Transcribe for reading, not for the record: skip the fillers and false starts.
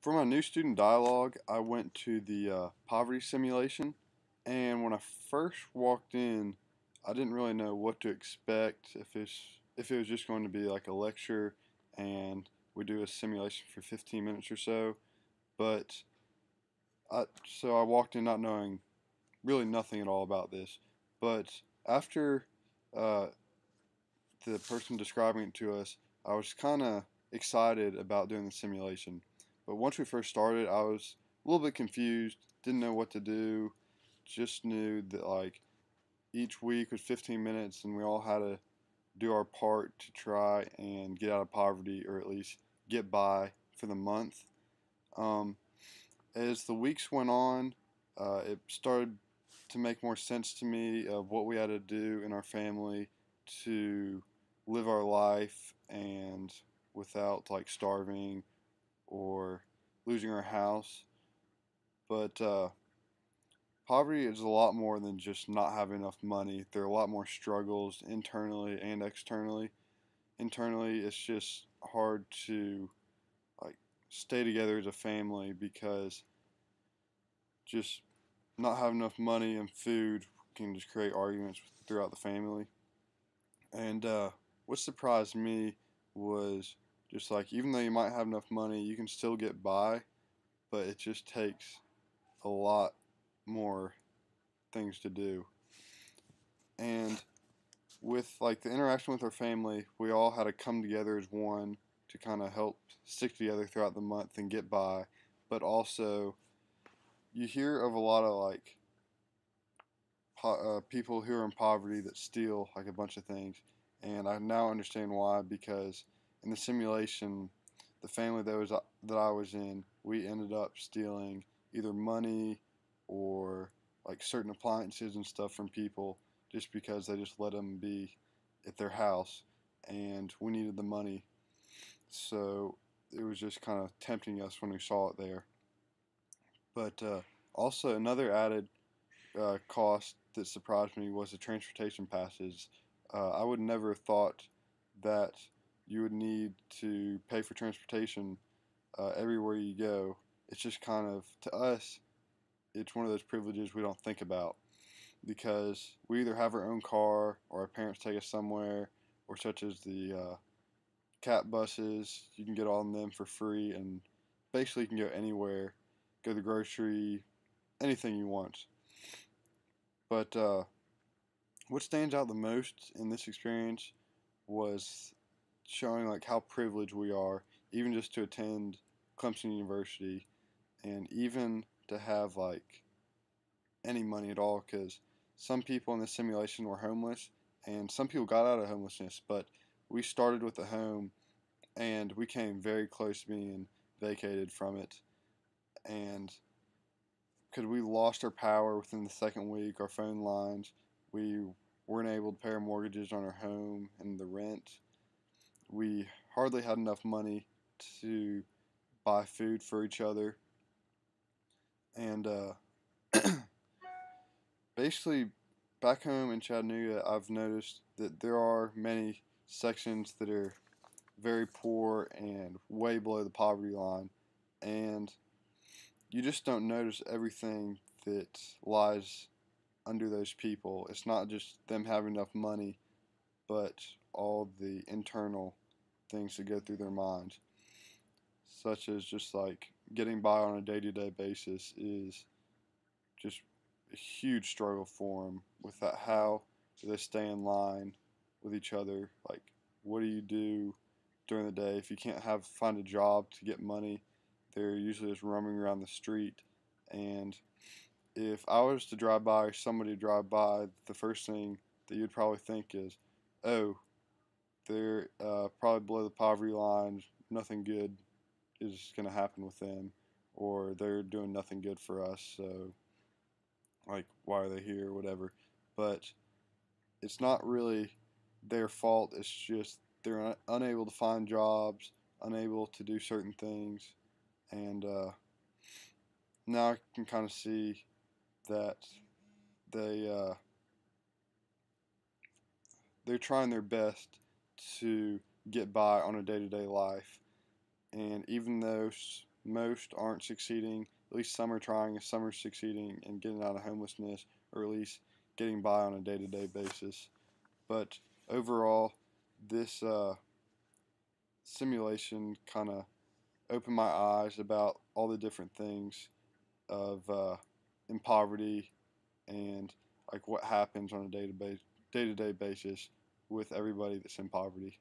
For my new student dialogue, I went to the poverty simulation, and when I first walked in, I didn't really know what to expect. If it was just going to be like a lecture, and we do a simulation for 15 minutes or so. But I walked in not knowing really nothing at all about this. But after uh, the person describing it to us, I was kind of excited about doing the simulation. But once we first started, I was a little bit confused, didn't know what to do, just knew that like each week was 15 minutes and we all had to do our part to try and get out of poverty or at least get by for the month. Um, as the weeks went on, it started to make more sense to me of what we had to do in our family to live our life and without like starving or losing our house. But poverty is a lot more than just not having enough money. There are a lot more struggles internally and externally. Internally, it's just hard to like stay together as a family because just not having enough money and food can just create arguments throughout the family. And what surprised me was just like even though you might have enough money, you can still get by, but it just takes a lot more things to do. And with like the interaction with our family, we all had to come together as one to kind of help stick together throughout the month and get by. But also, you hear of a lot of like people who are in poverty that steal like a bunch of things, and I now understand why. Because in the simulation, the family that I was in, we ended up stealing either money or like certain appliances and stuff from people just because they just let them be at their house, and we needed the money, so it was just kind of tempting us when we saw it there. But also another added cost that surprised me was the transportation passes. I would never have thought that you would need to pay for transportation everywhere you go. It's just kind of, to us, it's one of those privileges we don't think about because we either have our own car or our parents take us somewhere, or such as the cat buses, you can get on them for free and basically you can go anywhere, go to the grocery, anything you want. But what stands out the most in this experience was showing like how privileged we are, even just to attend Clemson University, and even to have like any money at all. Because some people in this simulation were homeless, and some people got out of homelessness. But we started with a home, and we came very close to being vacated from it. And because we lost our power within the second week, our phone lines, we weren't able to pay our mortgages on our home and the rent. We hardly had enough money to buy food for each other. And basically, back home in Chattanooga, I've noticed that there are many sections that are very poor and way below the poverty line. And you just don't notice everything that lies under those people. It's not just them having enough money, but all the internal things that go through their minds, such as just like getting by on a day to day basis is just a huge struggle for them. With that, how do they stay in line with each other? Like, what do you do during the day if you can't find a job to get money? They're usually just roaming around the street. And if I was to drive by or somebody to drive by, the first thing that you'd probably think is, oh, they're probably below the poverty line. Nothing good is going to happen with them, or they're doing nothing good for us. So, like, why are they here, or whatever. But it's not really their fault. It's just they're unable to find jobs, unable to do certain things, and now I can kind of see that they they're trying their best to get by on a day-to-day life. And even though most aren't succeeding. At least some are trying, some are succeeding in getting out of homelessness, or at least getting by on a day-to-day basis. But overall, this simulation kind of opened my eyes about all the different things of in poverty, and like what happens on a day-to-day basis with everybody that's in poverty.